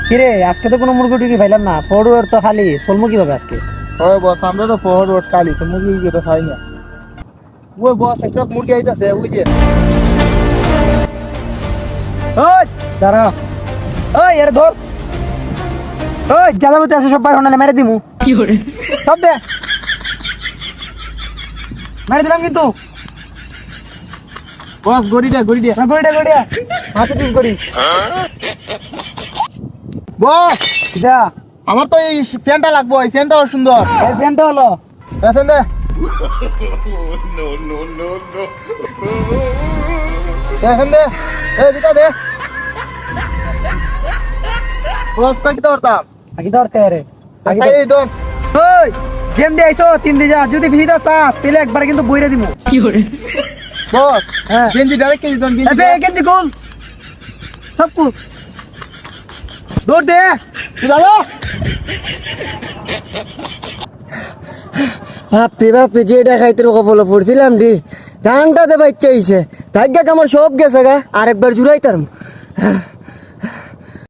কিরে আজকে তো কোনো মুরগি টুরগি পাইলাম না, ফরওয়ার্ড তো খালি, চলবো কিভাবে আজকে? ওই বস আমরা তো ফরওয়ার্ড কালি তো মুরগি তো খাই না। ওই বস একটা মুরগি আইতাছে ওই যে। ওই দাঁড়া, ওই এর ধর, ওই জ্বালামতি আছে সব বাইরে হনালে মেরে দিমু। কি করে সব দে, মেরে দিলাম কিন্তু। বস গড়িটা গড়িয়া হাতে দিস গড়ি। বস যা, আমার তো এই ফ্যানটা লাগবো, এই ফ্যানটাও সুন্দর। এই ফ্যানটা হলো এই ফ্যান দে। এই ফ্যান দে, এই দিটা দে। বস কই কিতা করতাম? আগে ধরতে রে, আগে সাইড ধর। দন। ওই গেম দিয়ে আইছো তিন দিয়ে যা, যদি ভিজিটা চাস তাহলে একবার কিন্তু বইরে দিমু। কি করে বস হ্যাঁ গেঞ্জি ডাইরেক্ট কেজি দন গেঞ্জি। এবে গেঞ্জি খুল, সব খুল, দৌড় দে। চলো। বাপরে যে এটা খাইতে কপালে পড়ছিলাম রে, ধানটাতে বাচ্চা হইছে, ভাগ্যকে আমার সব গেছে গা, আরেকবার জুড়াইতাম।